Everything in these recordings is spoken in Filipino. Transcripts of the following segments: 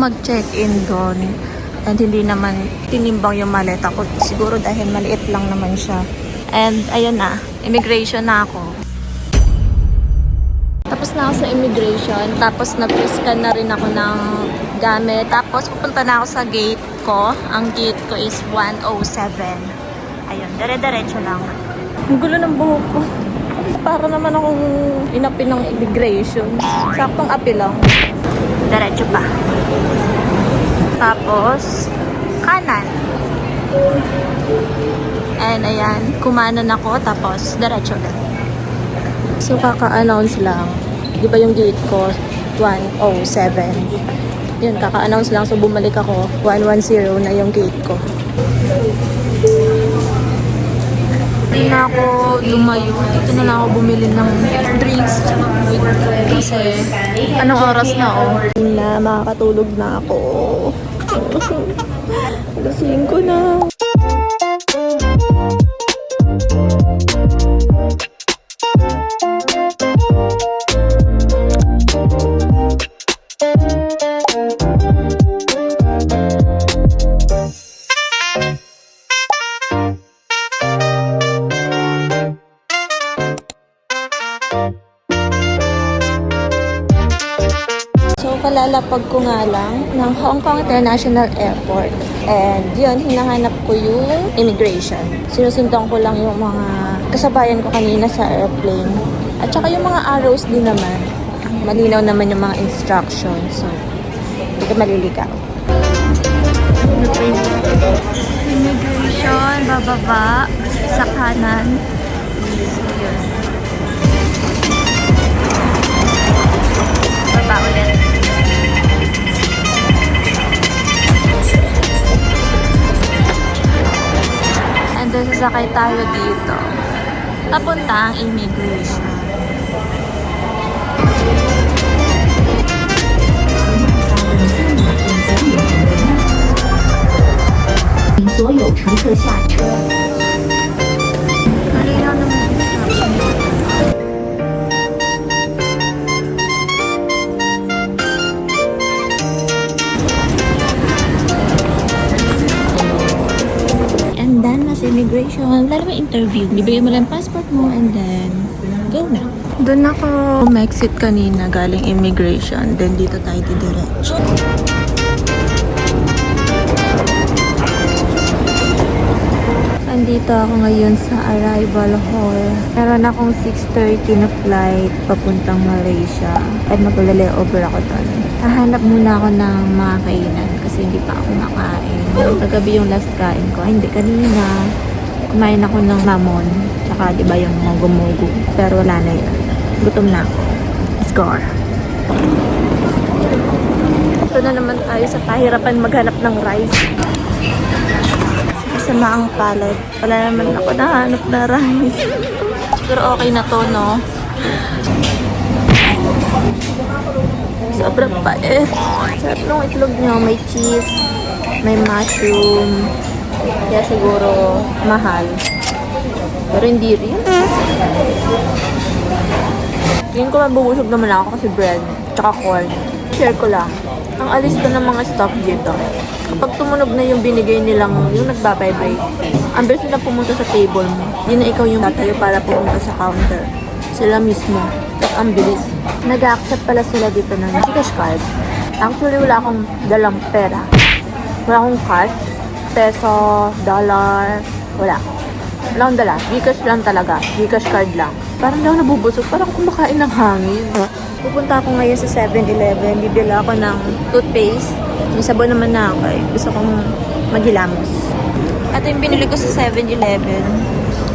mag-check-in doon. And hindi naman tinimbang yung maleta ko. Siguro dahil maliit lang naman siya. And ayun na, immigration na ako. Tapos na ako sa immigration. Tapos nag-scan na rin ako ng gamit. Tapos pupunta na ako sa gate ko. Ang gate ko is 107. Ayun, dire-diretso lang. Ang gulo ng buhok ko. Para naman akong inapi ng immigration. Saktong api lang. Diretso pa. Tapos, kanan. And ayan, kumanan ako. Tapos, diretso lang. So, kaka-announce lang. Di ba yung gate ko? 107. Yun, kaka-announce lang. So, bumalik ako. 110 na yung gate ko. Hindi na ako lumayo. Dito na lang ako bumili ng drinks tsaka food. Kasi, anong oras na na makakatulog na ako. Lasing ko na. Kalalapag ko nga lang ng Hong Kong International Airport. And yun, hinahanap ko yung immigration. Sinusundan ko lang yung mga kasabayan ko kanina sa airplane. At saka yung mga arrows din naman. Malinaw naman yung mga instructions. So, hindi ka maliligaw. Immigration, bababa, sa kanan. So, yun. Baba ulit. Sasakay tayo dito. Papunta ang immigration. Kalinaw naman yung instruction. Immigration, lalo may interview. Bibigyan mo lang passport mo and then go na. Doon ako exit kanina galing immigration. Then dito tayo didiretso. Andito ako ngayon sa arrival hall. Meron akong 6:30 na flight papuntang Malaysia. At magla-layover ako doon. Hahanap muna ako ng mga kainan kasi hindi pa ako nakain. Kagabi yung last kain ko. Ay, hindi, kanina. Kumain ako ng mamon. Tsaka, di ba yung mogo-mogo. Pero wala na yun. Gutom na ako. Score. Ito na naman tayo sa pahirapan maghanap ng rice. Masama ang palad. Wala naman ako nahanap na rice. Pero okay na to, no? Sobrang pait. Sarap nung itlog nyo. May cheese. May mushroom. Kaya siguro mahal. Pero hindi rin. Tingin ko mabubusog naman ako kasi bread. Tsaka corn. Share ko lang. Ang alis ko ng mga stock dito. Kapag tumunog na yung binigay nilang yung nagbabibrate, ang bilis na pumunta sa table mo. Hindi na ikaw yung tatayo para pumunta sa counter. Sila mismo. Tapos ang bilis. Nag-accept pala sila dito ng cash card. Actually, wala akong dalang pera. Wala akong cash. Peso, dollar, wala. Wala akong dala. Gcash lang talaga. Gcash card lang. Parang lang nabubusog. Parang kumakain ng hangin. Pupunta ako ngayon sa 7-Eleven. Bibili ako ng toothpaste. May sabon naman na ako eh. Gusto kong maghilamos. Ito yung binili ko sa 7-Eleven.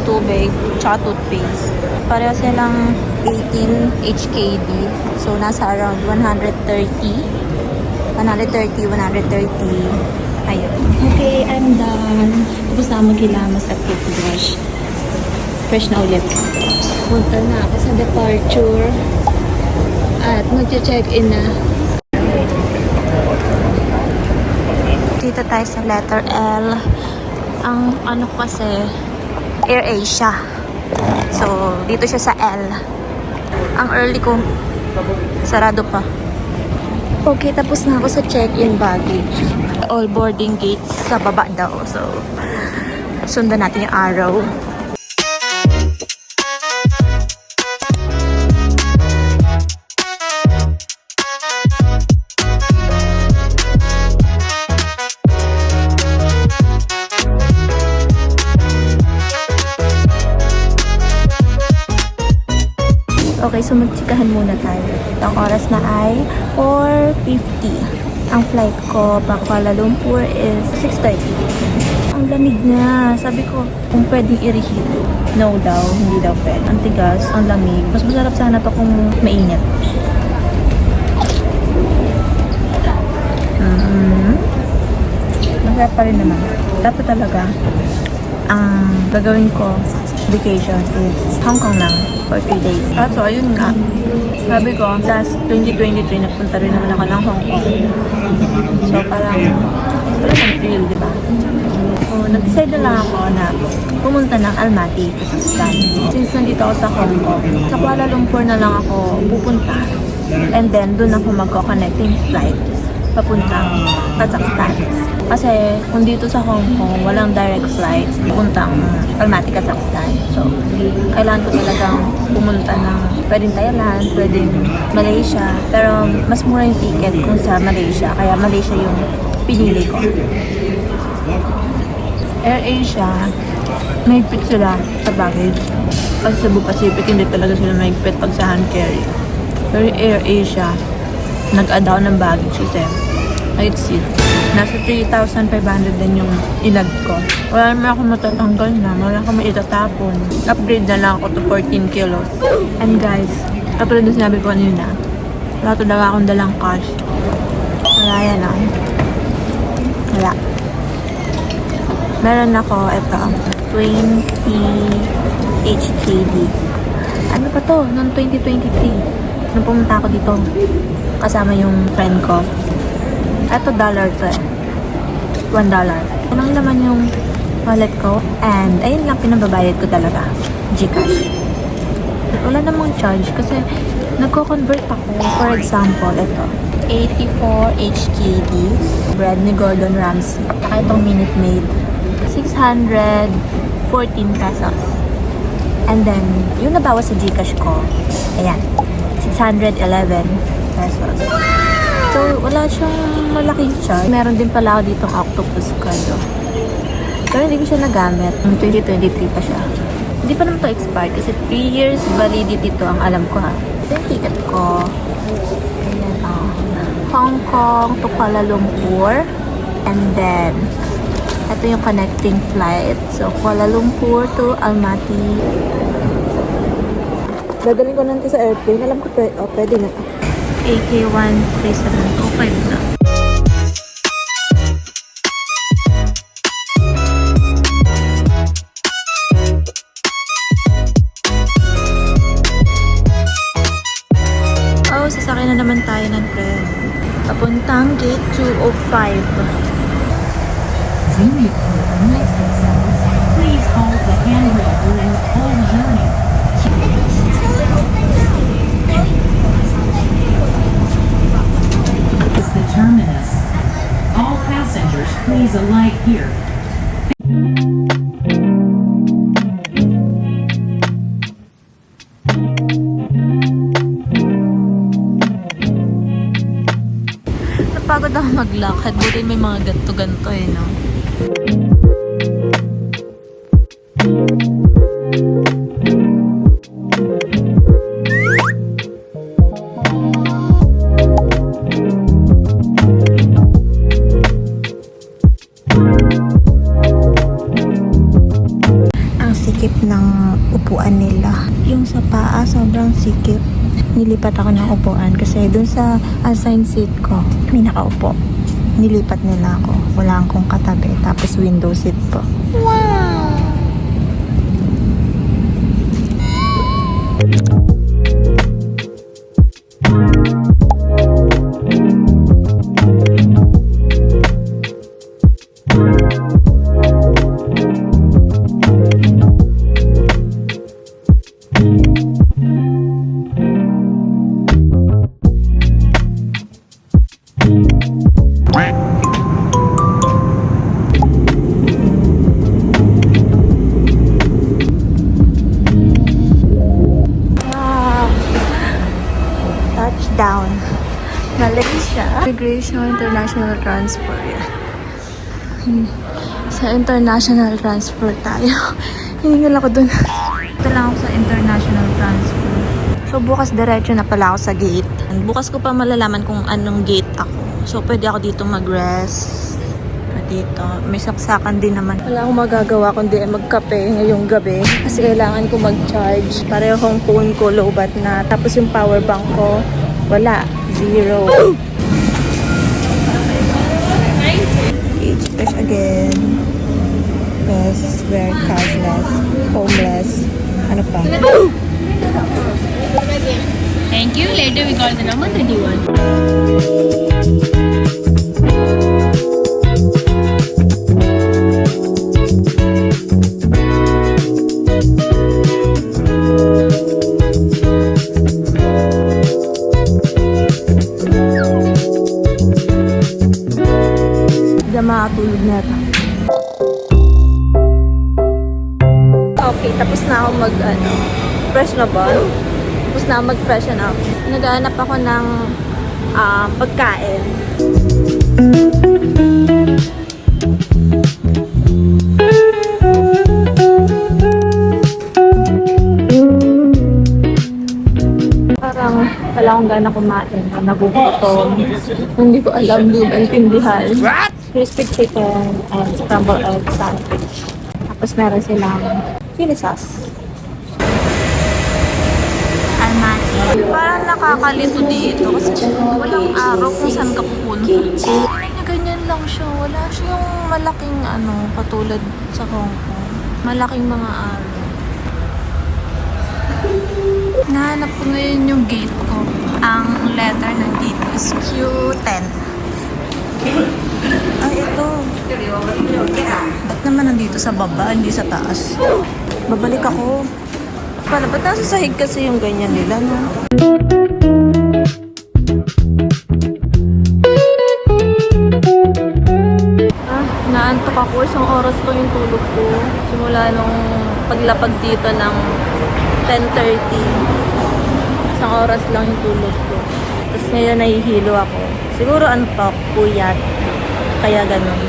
Tubig, tsaka toothpaste. Pareho silang 18 HKD. So, nasa around 130. 130. Ayun. Okay, I'm done. Tapos na maghilamos at toothbrush. Fresh na ulit. Punta na ako sa departure. At mag-check-in na. Dito tayo sa letter L. Ang ano kasi, AirAsia. So, dito siya sa L. Ang early ko, sarado pa. Okay, tapos na ako sa check-in baggage. All boarding gates sa baba daw. So, sundan natin yung araw. Okay, so magtsikahan muna tayo. Ang oras na ay 4:50. Ang flight ko pa Kuala Lumpur is 6:30. Ang lamig na. Sabi ko, kung pwedeng i-reheat. No daw, hindi daw pwede. Ang tigas, ang lamig. Mas masarap sana to kung mainit. Masarap pa rin naman. Dapat talaga, ang gagawin ko vacation is Hong Kong lang for 3 days. So, ayun nga. Sabi ko, last 2023, nagpunta rin naman ako ng Hong Kong. So, parang, wala nang thrill, di ba? So, nag-decide na lang ako na pumunta ng Almaty, Kazakhstan. Since nandito ako sa Hong Kong, sa Kuala Lumpur na lang ako pupunta. And then, doon ako magko-connecting flight papuntang Kazakhstan. Kasi kung dito sa Hong Kong, walang direct flight pupuntang Almaty, Kazakhstan. So, kailangan ko talagang pumunta ng pwedeng Thailand, pwedeng Malaysia. Pero mas mura yung ticket kung sa Malaysia. Kaya Malaysia yung pinili ko. AirAsia, mahigpit sila sa baggage. Kasi sa Cebu Pacific, hindi talaga sila mahigpit pag sa hand carry. Pero AirAsia, nag-add ako ng baggage kasi height seat. Nasa 3,500 din yung ilag ko. Wala naman ako matatanggal na. Wala akong maitatapon. Upgrade na lang ako to 14 kilos. And guys, katulad na sinabi ko kanina, wala talaga akong dalang cash. Wala yan ah. Wala. Meron ako, ito, 20 HKD. Ano pa to? Noong 2023. Nung pumunta ako dito, kasama yung friend ko. Ito dollar to eh. $1. Anong naman yung wallet ko. And ayun lang pinababayad ko talaga. GCash. Wala namang charge kasi nagko-convert ako. For example, ito. 84 HKD. Bread ni Gordon Ramsay. Saka itong Minute Maid. 614 pesos. And then, yung nabawas sa GCash ko, ayan. 611 pesos. So, wala siyang malaking charge. Meron din pala ako ditong octopus card. Pero hindi ko siya nagamit. 2023 pa siya. Hindi pa naman to expired kasi 3 years validity to ang alam ko ha. Ito yung ticket ko. Ayan Hong Kong to Kuala Lumpur. And then, ito yung connecting flight. So, Kuala Lumpur to Almaty. Dadalhin ko natin sa airplane. Alam ko pwede na. AK-13705 na. Oh, sasakay na naman tayo ng tren. Papuntang gate 205. Please hold the handrail during the whole journey. This is the terminus. All passengers, please alight here. Napagod ako maglakad. Buti may mga ganto-ganto eh, no? Ang sikip ng upuan nila. Yung sa paa, sobrang sikip. Nilipat ako ng upuan kasi dun sa assigned seat ko, may nakaupo. Nilipat nila ako. Wala akong katabi. Tapos window seat po. Wow! International Transfer. Sa international transfer tayo. Hiningal ako dun. Ito lang ako sa international transfer. So, bukas diretso na pala ako sa gate. Bukas ko pa malalaman kung anong gate ako. So, pwede ako dito mag-rest. Dito. May saksakan din naman. Wala akong magagawa kundi magkape ngayong gabi. Kasi kailangan ko mag-charge. Pareho kong phone ko low bat na. Tapos yung power bank ko, wala. 0. H-Fish again. Because we're cashless, homeless. Ano pa? Thank you. Later we call the number 31. Makatulog na ito. Okay, tapos na ako fresh na ba? Tapos na mag-freshen up. Naghahanap ako ng pagkain. Parang wala akong gana kumain. Nagugutom. Hindi ko alam, hindi ko maintindihan. Crispy chicken and scrambled egg sandwich. Tapos meron silang chili sauce. Almaty. Parang nakakalito dito kasi walang araw kung saan ka pupunta. Ganyan lang siya. Wala siyang malaking katulad sa Hong Kong. Malaking mga araw. Nahanap ko ngayon yung gate ko. Ang letter ng gate is Q10. Ay, ito. Ba't naman nandito sa baba, hindi sa taas? Babalik ako. Paano? Ba't nasa sahig kasi yung ganyan nila, no? Naantok ako. Isang oras ko yung tulog ko. Simula nung paglapag dito ng 10:30. Isang oras lang yung tulog ko. Tapos ngayon nahihilo ako. Siguro antok, puyat. Kaya ganun.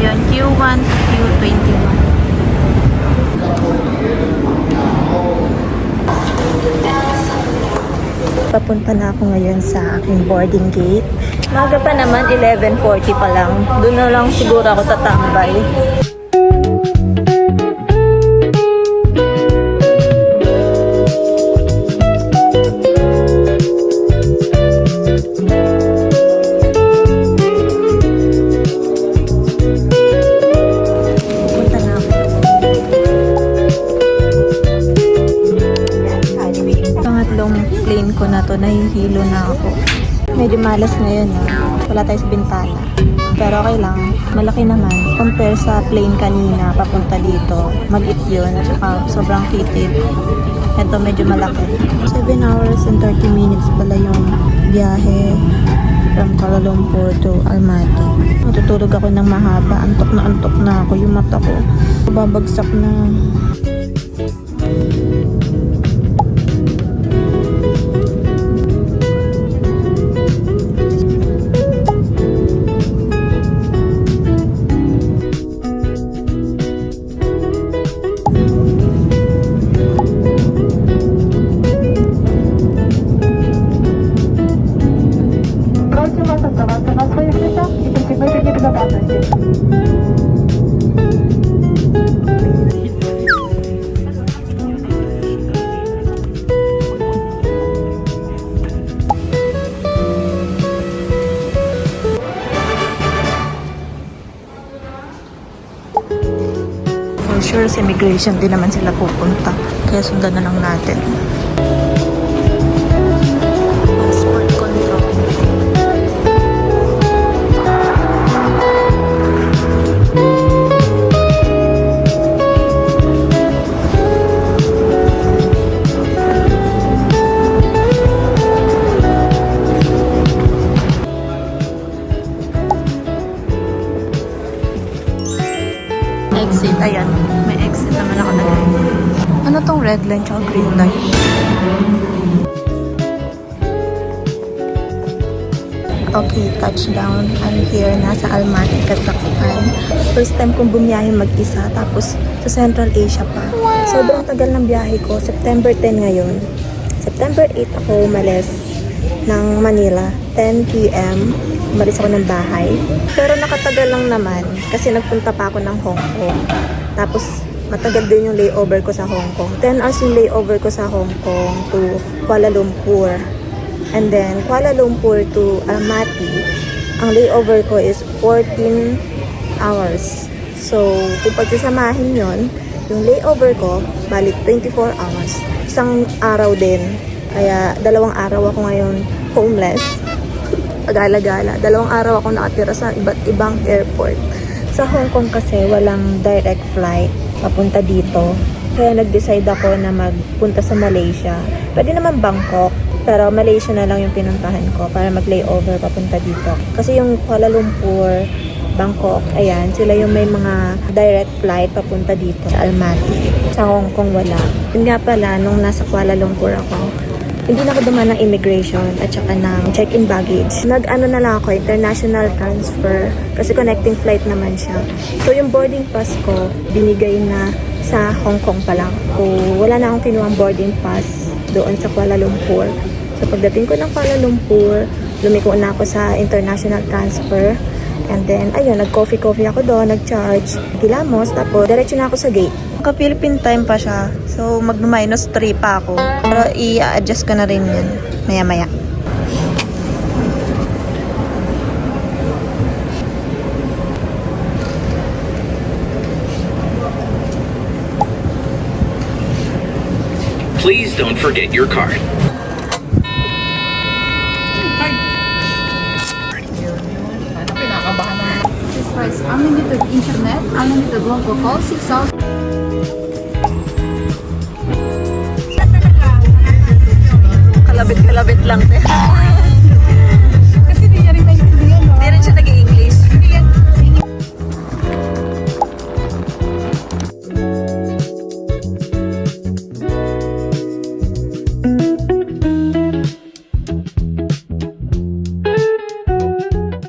Yun, Q1 to Q21. Papunta na ako ngayon sa aking boarding gate. Maga pa naman, 11:40 pa lang. Doon na lang siguro ako tatambay. Plane ko na to, nahihilo na ako. Medyo malas ngayon wala tayo sa bintana. Pero okay lang, malaki naman. Compare sa plane kanina, papunta dito, mag-it yun, tsaka sobrang kitid. Ito medyo malaki. 7 hours and 30 minutes pala yung biyahe from Kuala Lumpur to Almaty. Matutulog ako ng mahaba, antok na ako, yung mata ko babagsak na. For sure, sa immigration din naman sila pupunta. Kaya sundan na lang natin. Passport control. Exit. Ayan. May exit naman ako na rin. Ano tong red line tsaka green line? Okay, touchdown. I'm here, nasa Almaty, Kazakhstan. First time kong bumiyahe mag-isa, tapos sa Central Asia pa. Sobrang tagal ng biyahe ko. September 10 ngayon. September 8 ako umalis ng Manila. 10 p.m. Umalis ako ng bahay. Pero nakatagal lang naman kasi nagpunta pa ako ng Hong Kong. Tapos matagal din yung layover ko sa Hong Kong. 10 hours yung layover ko sa Hong Kong to Kuala Lumpur. And then, Kuala Lumpur to Almaty, ang layover ko is 14 hours. So, kung pagsasamahin yon, yung layover ko, balik 24 hours. Isang araw din. Kaya, 2 araw ako ngayon homeless. Pag-alagala. 2 araw ako nakatira sa iba't ibang airport. Sa Hong Kong kasi, walang direct flight papunta dito. Kaya nag-decide ako na magpunta sa Malaysia. Pwede naman Bangkok. Pero Malaysia na lang yung pinuntahan ko para mag-layover papunta dito. Kasi yung Kuala Lumpur, Bangkok, ayan, sila yung may mga direct flight papunta dito sa Almaty. Sa Hong Kong wala. Yun nga pala, nung nasa Kuala Lumpur ako, hindi na ako dumaan ng immigration at saka ng check-in baggage. Nag-ano na lang ako, international transfer. Kasi connecting flight naman siya. So yung boarding pass ko, binigay na sa Hong Kong pa lang. So wala na akong kinuhang boarding pass doon sa Kuala Lumpur. So pagdating ko ng Kuala Lumpur, lumiko na ako sa international transfer. And then, ayun, nag-coffee ako doon, nag-charge, kilamos, tapos diretso na ako sa gate. Ka-Philippine time pa siya. So, mag-minus 3 pa ako. Pero i-adjust ko na rin yun, maya-maya. Please don't forget your card. This price unlimited internet, unlimited local call, 6,000. Kalabit-kalabit lang.